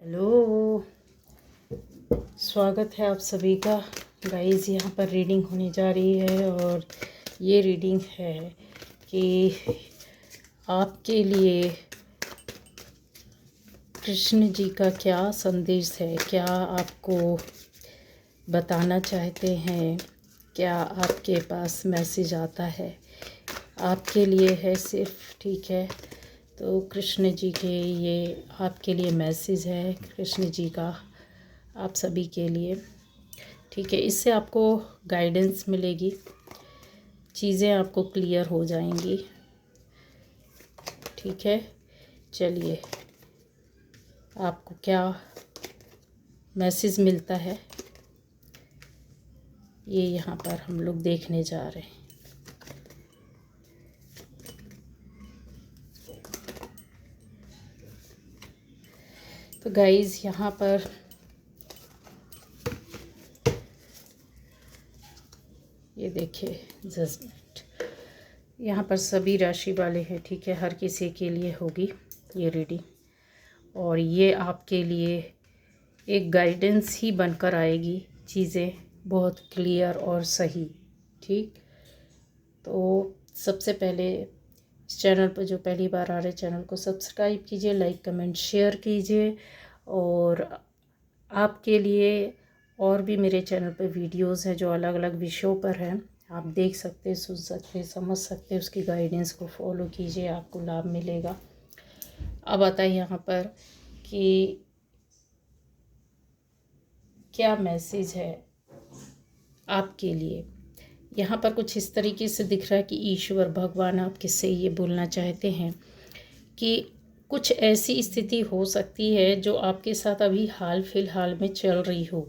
Hello, स्वागत है आप सभी का। गाइस, यहाँ पर रीडिंग होने जा रही है और ये रीडिंग है कि आपके लिए कृष्ण जी का क्या संदेश है, क्या आपको बताना चाहते हैं, क्या आपके पास मैसेज आता है आपके लिए है सिर्फ। ठीक है, तो कृष्ण जी के ये आपके लिए मैसेज है कृष्ण जी का आप सभी के लिए। ठीक है, इससे आपको गाइडेंस मिलेगी, चीज़ें आपको क्लियर हो जाएंगी। ठीक है, चलिए आपको क्या मैसेज मिलता है ये यहाँ पर हम लोग देखने जा रहे हैं। तो गाइज, यहाँ पर ये देखिए जजमेंट, यहाँ पर सभी राशि वाले हैं। ठीक है, हर किसी के लिए होगी ये रीडिंग और ये आपके लिए एक गाइडेंस ही बनकर आएगी, चीज़ें बहुत क्लियर और सही। ठीक, तो सबसे पहले इस चैनल पर जो पहली बार आ रहे चैनल को सब्सक्राइब कीजिए, लाइक कमेंट शेयर कीजिए। और आपके लिए और भी मेरे चैनल पर वीडियोस हैं जो अलग अलग विषयों पर हैं, आप देख सकते हैं, सुन सकते हैं, समझ सकते हैं। उसकी गाइडेंस को फॉलो कीजिए, आपको लाभ मिलेगा। अब आता है यहाँ पर कि क्या मैसेज है आपके लिए। यहाँ पर कुछ इस तरीके से दिख रहा है कि ईश्वर भगवान आपके से ये बोलना चाहते हैं कि कुछ ऐसी स्थिति हो सकती है जो आपके साथ अभी हाल फिलहाल में चल रही हो।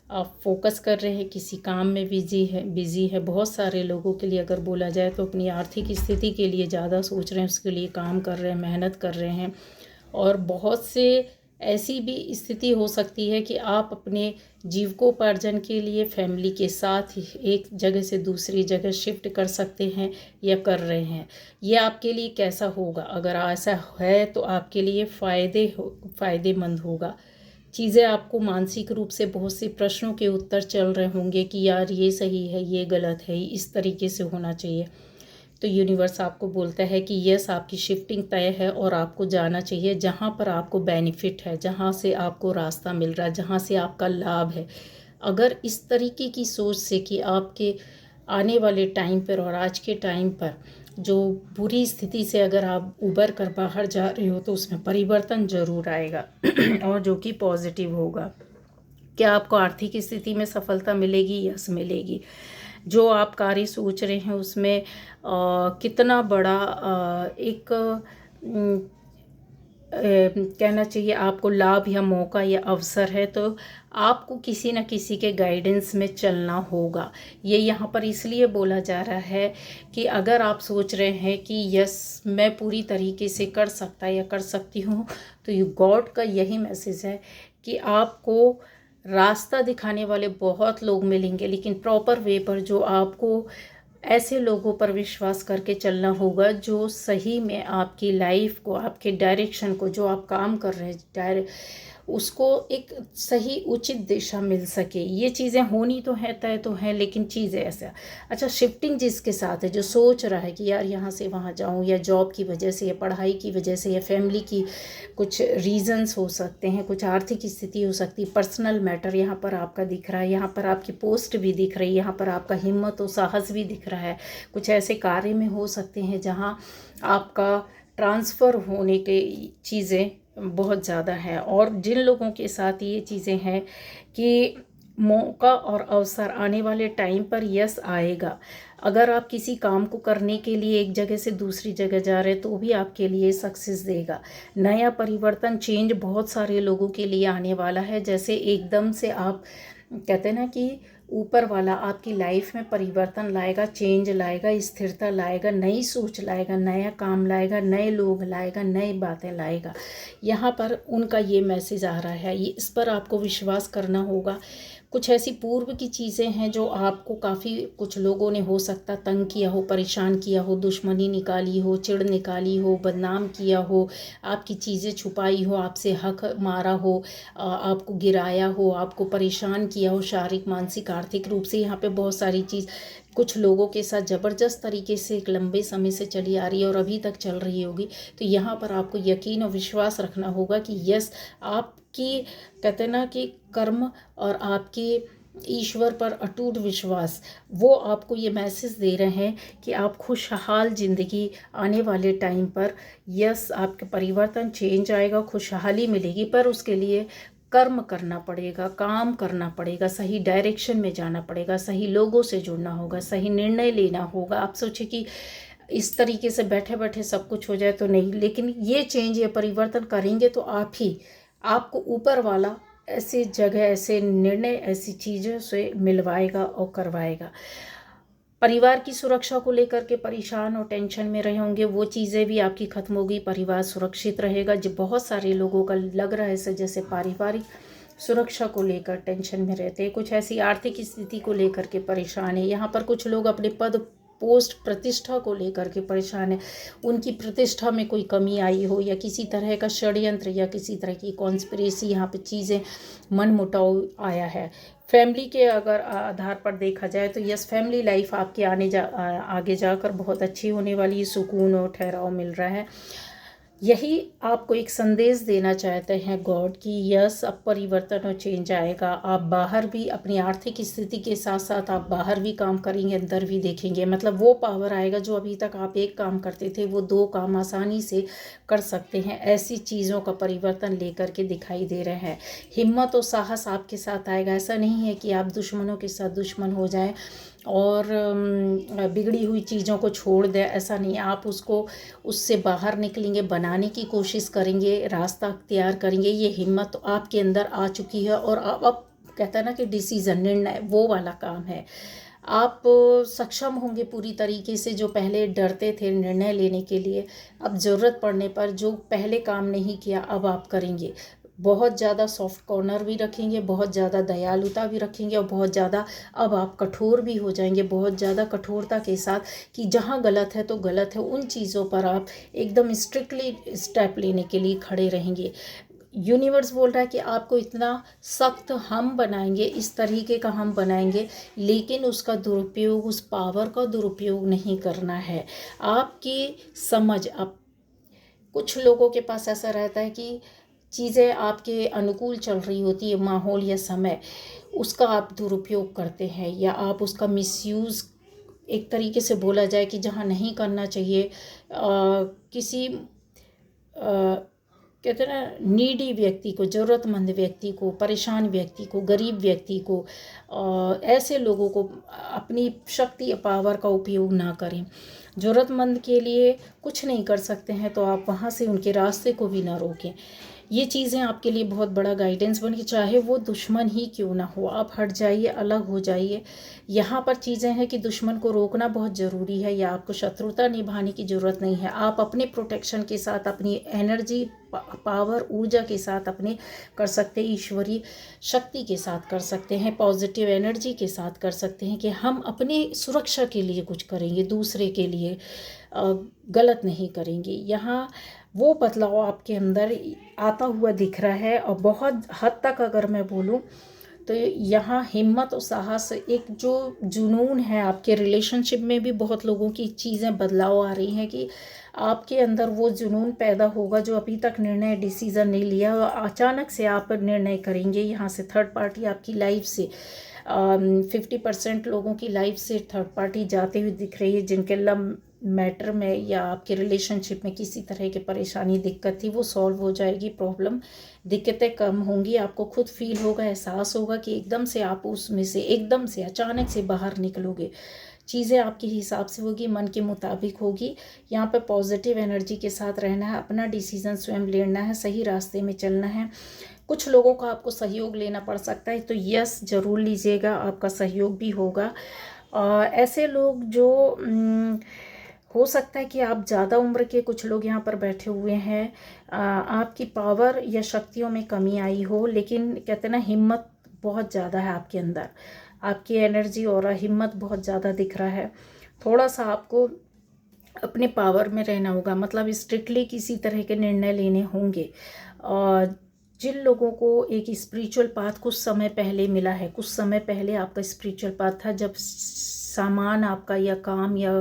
आप फोकस कर रहे हैं, किसी काम में बिजी है। बहुत सारे लोगों के लिए अगर बोला जाए तो अपनी आर्थिक स्थिति के लिए ज़्यादा सोच रहे हैं, उसके लिए काम कर रहे हैं, मेहनत कर रहे हैं। और बहुत से ऐसी भी स्थिति हो सकती है कि आप अपने जीविकोपार्जन के लिए फैमिली के साथ एक जगह से दूसरी जगह शिफ्ट कर सकते हैं या कर रहे हैं। ये आपके लिए कैसा होगा? अगर ऐसा है तो आपके लिए फ़ायदेमंद होगा। चीज़ें आपको मानसिक रूप से बहुत से प्रश्नों के उत्तर चल रहे होंगे कि यार ये सही है, ये गलत है, इस तरीके से होना चाहिए। तो यूनिवर्स आपको बोलता है कि यस, आपकी शिफ्टिंग तय है और आपको जाना चाहिए जहाँ पर आपको बेनिफिट है, जहाँ से आपको रास्ता मिल रहा है, जहाँ से आपका लाभ है। अगर इस तरीके की सोच से कि आपके आने वाले टाइम पर और आज के टाइम पर जो बुरी स्थिति से अगर आप उबर कर बाहर जा रहे हो तो उसमें परिवर्तन ज़रूर आएगा और जो कि पॉजिटिव होगा। क्या आपको आर्थिक स्थिति में सफलता मिलेगी? यस, मिलेगी। जो आप कार्य सोच रहे हैं उसमें कितना बड़ा एक कहना चाहिए आपको लाभ या मौका या अवसर है, तो आपको किसी न किसी के गाइडेंस में चलना होगा। ये यहाँ पर इसलिए बोला जा रहा है कि अगर आप सोच रहे हैं कि यस मैं पूरी तरीके से कर सकता या कर सकती हूँ, तो ये गॉड का यही मैसेज है कि आपको रास्ता दिखाने वाले बहुत लोग मिलेंगे, लेकिन प्रॉपर वे पर जो आपको ऐसे लोगों पर विश्वास करके चलना होगा जो सही में आपकी लाइफ को, आपके डायरेक्शन को, जो आप काम कर रहे हैं उसको एक सही उचित दिशा मिल सके। ये चीज़ें होनी तो है, तय तो हैं, लेकिन चीज़ें ऐसा अच्छा शिफ्टिंग जिसके साथ है, जो सोच रहा है कि यार यहाँ से वहाँ जाऊँ, या जॉब की वजह से, या पढ़ाई की वजह से, या फैमिली की कुछ रीजंस हो सकते हैं, कुछ आर्थिक स्थिति हो सकती है, पर्सनल मैटर यहाँ पर आपका दिख रहा है, यहाँ पर आपकी पोस्ट भी दिख रही है, यहाँ पर आपका हिम्मत और साहस भी दिख रहा है। कुछ ऐसे कार्य में हो सकते हैं जहाँ आपका ट्रांसफ़र होने के चीज़ें बहुत ज़्यादा है। और जिन लोगों के साथ ये चीज़ें हैं कि मौका और अवसर आने वाले टाइम पर यस आएगा। अगर आप किसी काम को करने के लिए एक जगह से दूसरी जगह जा रहे हैं तो भी आपके लिए सक्सेस देगा। नया परिवर्तन, चेंज बहुत सारे लोगों के लिए आने वाला है। जैसे एकदम से आप कहते हैं ना कि ऊपर वाला आपकी लाइफ में परिवर्तन लाएगा, चेंज लाएगा, स्थिरता लाएगा, नई सोच लाएगा, नया काम लाएगा, नए लोग लाएगा, नई बातें लाएगा। यहाँ पर उनका ये मैसेज आ रहा है, ये इस पर आपको विश्वास करना होगा। कुछ ऐसी पूर्व की चीज़ें हैं जो आपको काफ़ी कुछ लोगों ने हो सकता तंग किया हो, परेशान किया हो, दुश्मनी निकाली हो, चिढ़ निकाली हो, बदनाम किया हो, आपकी चीज़ें छुपाई हो, आपसे हक मारा हो, आपको गिराया हो, आपको परेशान किया हो शारीरिक, मानसिक, आर्थिक रूप से। यहाँ पे बहुत सारी चीज़ कुछ लोगों के साथ ज़बरदस्त तरीके से एक लंबे समय से चली आ रही है और अभी तक चल रही होगी। तो यहाँ पर आपको यकीन और विश्वास रखना होगा कि यस, आपकी कहते हैं ना कि कर्म और आपके ईश्वर पर अटूट विश्वास, वो आपको ये मैसेज दे रहे हैं कि आप खुशहाल ज़िंदगी आने वाले टाइम पर, यस, आपके परिवर्तन, चेंज आएगा, खुशहाली मिलेगी। पर उसके लिए कर्म करना पड़ेगा, काम करना पड़ेगा, सही डायरेक्शन में जाना पड़ेगा, सही लोगों से जुड़ना होगा, सही निर्णय लेना होगा। आप सोचे कि इस तरीके से बैठे बैठे सब कुछ हो जाए, तो नहीं, लेकिन ये चेंज, ये परिवर्तन करेंगे तो आप ही, आपको ऊपर वाला ऐसी जगह, ऐसे निर्णय, ऐसी चीज़ों से मिलवाएगा और करवाएगा। परिवार की सुरक्षा को लेकर के परेशान और टेंशन में रहे होंगे, वो चीज़ें भी आपकी खत्म होगी, परिवार सुरक्षित रहेगा। जो बहुत सारे लोगों का लग रहा है जैसे पारिवारिक सुरक्षा को लेकर टेंशन में रहते हैं, कुछ ऐसी आर्थिक स्थिति को लेकर के परेशान है। यहाँ पर कुछ लोग अपने पद, पोस्ट, प्रतिष्ठा को लेकर के परेशान है, उनकी प्रतिष्ठा में कोई कमी आई हो, या किसी तरह का षड्यंत्र या किसी तरह की कॉन्स्पिरेसी, यहाँ पे चीज़ें मन मुटाव आया है। फैमिली के अगर आधार पर देखा जाए तो यस, फैमिली लाइफ आपके आगे जाकर बहुत अच्छी होने वाली है, सुकून और ठहराव मिल रहा है। यही आपको एक संदेश देना चाहते हैं गॉड कि यस, अब परिवर्तन और चेंज आएगा। आप बाहर भी अपनी आर्थिक स्थिति के साथ साथ आप बाहर भी काम करेंगे, अंदर भी देखेंगे। मतलब वो पावर आएगा जो अभी तक आप एक काम करते थे वो दो काम आसानी से कर सकते हैं। ऐसी चीज़ों का परिवर्तन लेकर के दिखाई दे रहे हैं। हिम्मत और साहस आपके साथ आएगा। ऐसा नहीं है कि आप दुश्मनों के साथ दुश्मन हो जाएं और बिगड़ी हुई चीज़ों को छोड़ दें, ऐसा नहीं। आप उससे बाहर निकलेंगे, बनाने की कोशिश करेंगे, रास्ता अख्तियार करेंगे। ये हिम्मत तो आपके अंदर आ चुकी है और अब कहता है ना कि डिसीज़न, निर्णय, वो वाला काम है। आप सक्षम होंगे पूरी तरीके से। जो पहले डरते थे निर्णय लेने के लिए, अब ज़रूरत पड़ने पर जो पहले काम नहीं किया अब आप करेंगे। बहुत ज़्यादा सॉफ्ट कॉर्नर भी रखेंगे, बहुत ज़्यादा दयालुता भी रखेंगे और बहुत ज़्यादा अब आप कठोर भी हो जाएंगे, बहुत ज़्यादा कठोरता के साथ कि जहाँ गलत है तो गलत है, उन चीज़ों पर आप एकदम स्ट्रिक्टली स्टेप लेने के लिए खड़े रहेंगे। यूनिवर्स बोल रहा है कि आपको इतना सख्त हम बनाएंगे, इस तरीके का हम बनाएंगे, लेकिन उसका दुरुपयोग, उस पावर का दुरुपयोग नहीं करना है। आपकी समझ, आप कुछ लोगों के पास ऐसा रहता है कि चीज़ें आपके अनुकूल चल रही होती है, माहौल या समय, उसका आप दुरुपयोग करते हैं या आप उसका मिसयूज़, एक तरीके से बोला जाए कि जहाँ नहीं करना चाहिए, किसी कहते हैं ना नीडी व्यक्ति को, ज़रूरतमंद व्यक्ति को, परेशान व्यक्ति को, गरीब व्यक्ति को, ऐसे लोगों को अपनी शक्ति या पावर का उपयोग ना करें। ज़रूरतमंद के लिए कुछ नहीं कर सकते हैं तो आप वहाँ से उनके रास्ते को भी ना रोकें। ये चीज़ें आपके लिए बहुत बड़ा गाइडेंस बन के, चाहे वो दुश्मन ही क्यों ना हो, आप हट जाइए, अलग हो जाइए। यहाँ पर चीज़ें हैं कि दुश्मन को रोकना बहुत ज़रूरी है, या आपको शत्रुता निभाने की ज़रूरत नहीं है। आप अपने प्रोटेक्शन के साथ, अपनी एनर्जी, पावर, ऊर्जा के साथ अपने कर सकते हैं, ईश्वरीय शक्ति के साथ कर सकते हैं, पॉजिटिव एनर्जी के साथ कर सकते हैं कि हम अपनी सुरक्षा के लिए कुछ करेंगे, दूसरे के लिए गलत नहीं करेंगे। यहाँ वो बदलाव आपके अंदर आता हुआ दिख रहा है और बहुत हद तक अगर मैं बोलूँ तो यहाँ हिम्मत और साहस, एक जो जुनून है आपके रिलेशनशिप में भी बहुत लोगों की चीज़ें बदलाव आ रही हैं कि आपके अंदर वो जुनून पैदा होगा जो अभी तक निर्णय, डिसीज़न नहीं लिया, अचानक से आप निर्णय करेंगे। यहाँ से थर्ड पार्टी आपकी लाइफ से 50% लोगों की लाइफ से थर्ड पार्टी जाते हुए दिख रही है, जिनके लव मैटर में या आपके रिलेशनशिप में किसी तरह की परेशानी, दिक्कत थी, वो सॉल्व हो जाएगी। प्रॉब्लम, दिक्कतें कम होंगी। आपको खुद फील होगा, एहसास होगा कि एकदम से आप उसमें से एकदम से अचानक से बाहर निकलोगे। चीज़ें आपके हिसाब से होगी, मन के मुताबिक होगी। यहाँ पर पॉजिटिव एनर्जी के साथ रहना है, अपना डिसीज़न स्वयं लेना है, सही रास्ते में चलना है। कुछ लोगों का आपको सहयोग लेना पड़ सकता है, तो यस ज़रूर लीजिएगा, आपका सहयोग भी होगा। ऐसे लोग जो हो सकता है कि आप ज़्यादा उम्र के कुछ लोग यहाँ पर बैठे हुए हैं, आपकी पावर या शक्तियों में कमी आई हो, लेकिन कहते हैं ना हिम्मत बहुत ज़्यादा है आपके अंदर, आपकी एनर्जी और हिम्मत बहुत ज़्यादा दिख रहा है। थोड़ा सा आपको अपने पावर में रहना होगा, मतलब स्ट्रिक्टली किसी तरह के निर्णय लेने होंगे। और जिन लोगों को एक स्पिरिचुअल पाथ कुछ समय पहले मिला है, कुछ समय पहले आपका स्पिरिचुअल पाथ था, जब सामान आपका या काम या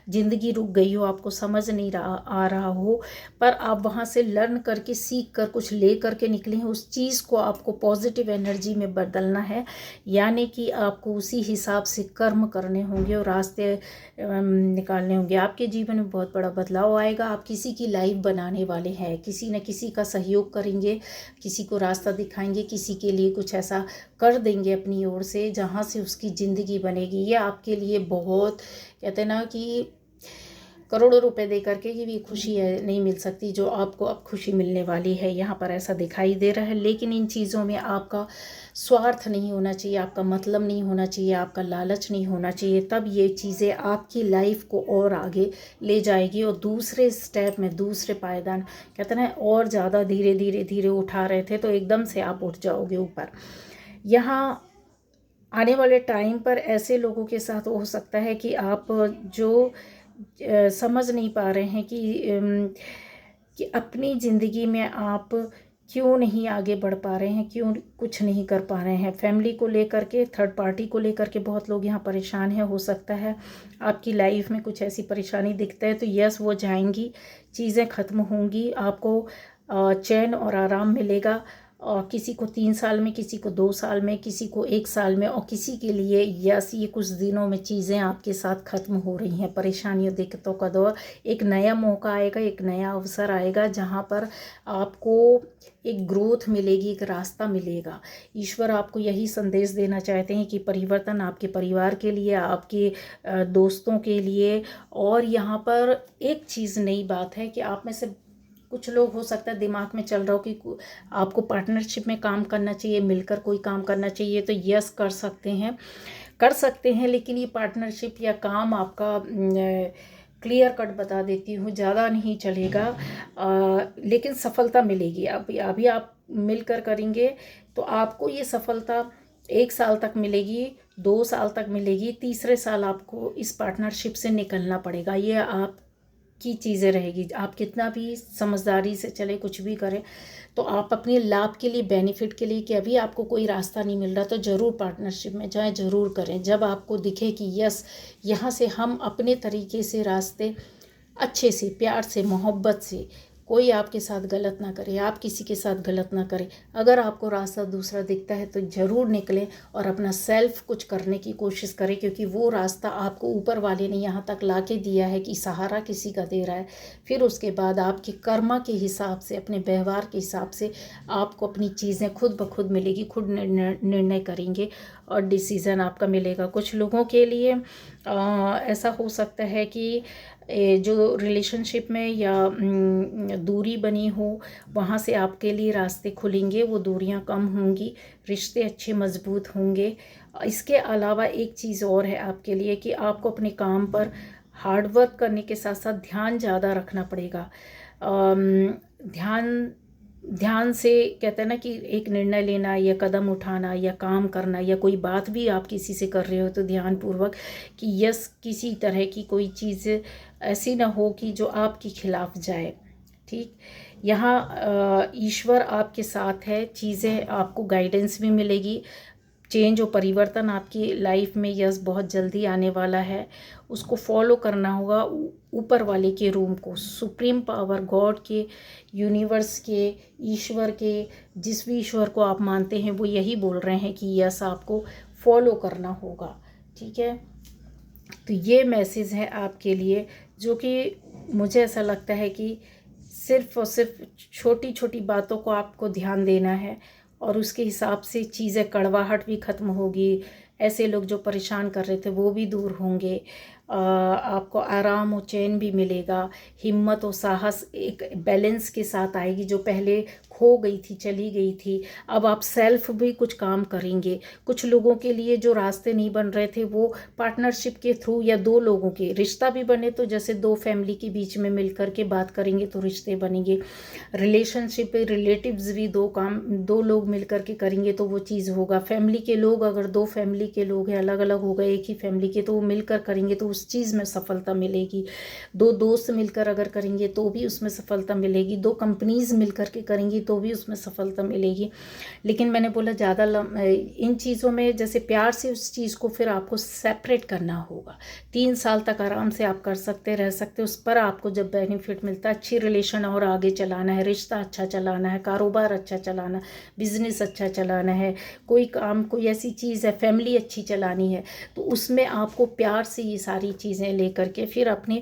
ज़िंदगी रुक गई हो, आपको समझ नहीं आ रहा हो, पर आप वहाँ से लर्न करके सीख कर कुछ ले करके निकले हैं, उस चीज़ को आपको पॉजिटिव एनर्जी में बदलना है। यानी कि आपको उसी हिसाब से कर्म करने होंगे और रास्ते निकालने होंगे। आपके जीवन में बहुत बड़ा बदलाव आएगा। आप किसी की लाइफ बनाने वाले हैं, किसी न किसी का सहयोग करेंगे, किसी को रास्ता दिखाएंगे, किसी के लिए कुछ ऐसा कर देंगे अपनी ओर से जहाँ से उसकी ज़िंदगी बनेगी। ये आपके लिए बहुत कहते हैं ना कि करोड़ों रुपए दे करके ये भी खुशी है नहीं मिल सकती जो आपको अब खुशी मिलने वाली है। यहाँ पर ऐसा दिखाई दे रहा है, लेकिन इन चीज़ों में आपका स्वार्थ नहीं होना चाहिए, आपका मतलब नहीं होना चाहिए, आपका लालच नहीं होना चाहिए। तब ये चीज़ें आपकी लाइफ को और आगे ले जाएगी और दूसरे स्टेप में, दूसरे पायदान कहते हैं ना, और ज़्यादा धीरे धीरे धीरे उठा रहे थे तो एकदम से आप उठ जाओगे ऊपर। यहाँ आने वाले टाइम पर ऐसे लोगों के साथ हो सकता है कि आप जो समझ नहीं पा रहे हैं कि अपनी ज़िंदगी में आप क्यों नहीं आगे बढ़ पा रहे हैं, क्यों कुछ नहीं कर पा रहे हैं। फैमिली को लेकर के, थर्ड पार्टी को लेकर के बहुत लोग यहाँ परेशान हैं। हो सकता है आपकी लाइफ में कुछ ऐसी परेशानी दिखता है, तो यस वो जाएंगी, चीज़ें ख़त्म होंगी, आपको चैन और आराम मिलेगा। और किसी को 3 साल में, किसी को 2 साल में, किसी को 1 साल में, और किसी के लिए यस ये कुछ दिनों में चीज़ें आपके साथ ख़त्म हो रही हैं। परेशानियों, दिक्कतों का दौर, एक नया मौका आएगा, एक नया अवसर आएगा जहाँ पर आपको एक ग्रोथ मिलेगी, एक रास्ता मिलेगा। ईश्वर आपको यही संदेश देना चाहते हैं कि परिवर्तन आपके परिवार के लिए, आपके दोस्तों के लिए। और यहाँ पर एक चीज़ नई बात है कि आप में से कुछ लोग हो सकता है दिमाग में चल रहा हो कि आपको पार्टनरशिप में काम करना चाहिए, मिलकर कोई काम करना चाहिए, तो यस कर सकते हैं, लेकिन ये पार्टनरशिप या काम आपका क्लियर कट बता देती हूँ, ज़्यादा नहीं चलेगा, लेकिन सफलता मिलेगी। अभी आप मिलकर करेंगे तो आपको ये सफलता 1 साल तक मिलेगी, 2 साल तक मिलेगी, तीसरे साल आपको इस पार्टनरशिप से निकलना पड़ेगा। ये आप की चीज़ें रहेगी। आप कितना भी समझदारी से चले, कुछ भी करें, तो आप अपने लाभ के लिए, बेनिफिट के लिए, कि अभी आपको कोई रास्ता नहीं मिल रहा तो ज़रूर पार्टनरशिप में जाएं, ज़रूर करें। जब आपको दिखे कि यस यहाँ से हम अपने तरीके से रास्ते अच्छे से, प्यार से, मोहब्बत से, कोई आपके साथ गलत ना करे, आप किसी के साथ गलत ना करें, अगर आपको रास्ता दूसरा दिखता है तो ज़रूर निकलें और अपना सेल्फ कुछ करने की कोशिश करें, क्योंकि वो रास्ता आपको ऊपर वाले ने यहाँ तक ला के दिया है कि सहारा किसी का दे रहा है। फिर उसके बाद आपके कर्मा के हिसाब से, अपने व्यवहार के हिसाब से आपको अपनी चीज़ें खुद ब खुद मिलेगी, खुद निर्णय करेंगे और डिसीज़न आपका मिलेगा। कुछ लोगों के लिए ऐसा हो सकता है कि जो रिलेशनशिप में या दूरी बनी हो, वहाँ से आपके लिए रास्ते खुलेंगे, वो दूरियां कम होंगी, रिश्ते अच्छे मजबूत होंगे। इसके अलावा एक चीज़ और है आपके लिए कि आपको अपने काम पर हार्ड वर्क करने के साथ साथ ध्यान ज़्यादा रखना पड़ेगा। ध्यान से कहते हैं ना कि एक निर्णय लेना या कदम उठाना या काम करना, या कोई बात भी आप किसी से कर रहे हो तो ध्यानपूर्वक कि यस किसी तरह की कोई चीज़ ऐसी ना हो कि जो आपके खिलाफ जाए। ठीक, यहाँ ईश्वर आपके साथ है, चीज़ें आपको गाइडेंस भी मिलेगी। चेंज और परिवर्तन आपकी लाइफ में यस बहुत जल्दी आने वाला है, उसको फॉलो करना होगा। ऊपर वाले के रूम को, सुप्रीम पावर, गॉड के, यूनिवर्स के, ईश्वर के, जिस भी ईश्वर को आप मानते हैं वो यही बोल रहे हैं कि यस आपको फॉलो करना होगा। ठीक है, तो ये मैसेज है आपके लिए, जो कि मुझे ऐसा लगता है कि सिर्फ और सिर्फ छोटी छोटी बातों को आपको ध्यान देना है और उसके हिसाब से चीज़ें, कड़वाहट भी ख़त्म होगी, ऐसे लोग जो परेशान कर रहे थे वो भी दूर होंगे। आपको आराम और चैन भी मिलेगा। हिम्मत और साहस एक बैलेंस के साथ आएगी, जो पहले खो गई थी, चली गई थी। अब आप सेल्फ भी कुछ काम करेंगे। कुछ लोगों के लिए जो रास्ते नहीं बन रहे थे वो पार्टनरशिप के थ्रू, या दो लोगों के रिश्ता भी बने तो जैसे दो फैमिली के बीच में मिल करके बात करेंगे तो रिश्ते बनेंगे। रिलेशनशिप रिलेटिव्स भी दो लोग मिल करके करेंगे तो वो चीज़ होगा। फैमिली के लोग, अगर दो फैमिली के लोग हैं, अलग अलग हो गए एक ही फैमिली के, तो वो मिलकर करेंगे तो उस चीज़ में सफलता मिलेगी। दो दोस्त मिलकर अगर करेंगे तो भी उसमें सफलता मिलेगी। दो कंपनीज मिलकर के करेंगी तो भी उसमें सफलता मिलेगी। लेकिन मैंने बोला ज़्यादा इन चीज़ों में जैसे प्यार से उस चीज़ को फिर आपको सेपरेट करना होगा। 3 साल तक आराम से आप कर सकते रह सकते, उस पर आपको जब बेनिफिट मिलता है, अच्छी रिलेशन और आगे चलाना है, रिश्ता अच्छा चलाना है, कारोबार अच्छा चलाना, बिजनेस अच्छा चलाना है, कोई काम, कोई ऐसी चीज़ है, फैमिली अच्छी चलानी है, तो उसमें आपको प्यार से ये सारी चीज़ें लेकर के फिर अपने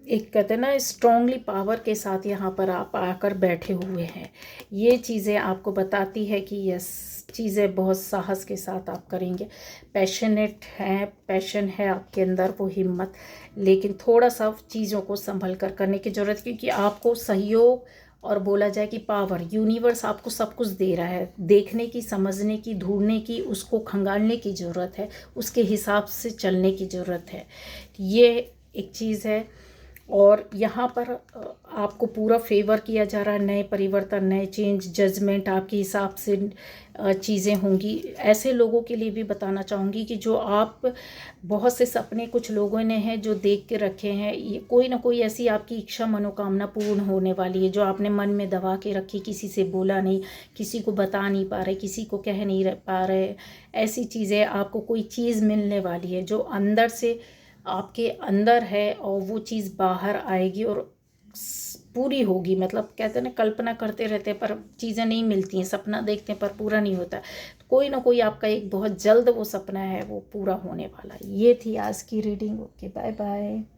एक कहते हैं ना स्ट्रांगली पावर के साथ यहाँ पर आप आकर बैठे हुए हैं। ये चीज़ें आपको बताती है कि यस, चीज़ें बहुत साहस के साथ आप करेंगे। पैशनेट हैं, पैशन है आपके अंदर, वो हिम्मत, लेकिन थोड़ा सा चीज़ों को संभल कर करने की ज़रूरत, क्योंकि आपको सहयोग और बोला जाए कि पावर, यूनिवर्स आपको सब कुछ दे रहा है। देखने की, समझने की, ढूंढने की, उसको खंगालने की ज़रूरत है, उसके हिसाब से चलने की ज़रूरत है। ये एक चीज़ है। और यहाँ पर आपको पूरा फेवर किया जा रहा है। नए परिवर्तन, नए चेंज, जजमेंट आपके हिसाब से चीज़ें होंगी। ऐसे लोगों के लिए भी बताना चाहूँगी कि जो आप, बहुत से सपने कुछ लोगों ने हैं जो देख के रखे हैं, ये कोई ना कोई ऐसी आपकी इच्छा, मनोकामना पूर्ण होने वाली है जो आपने मन में दबा के रखी, किसी से बोला नहीं, किसी को बता नहीं पा रहे, किसी को कह नहीं पा रहे। ऐसी चीज़ें, आपको कोई चीज़ मिलने वाली है जो अंदर से आपके अंदर है, और वो चीज़ बाहर आएगी और पूरी होगी। मतलब कहते हैं ना, कल्पना करते रहते हैं पर चीज़ें नहीं मिलती हैं, सपना देखते हैं पर पूरा नहीं होता। तो कोई ना कोई आपका एक बहुत जल्द वो सपना है वो पूरा होने वाला है। ये थी आज की रीडिंग। Okay, bye bye.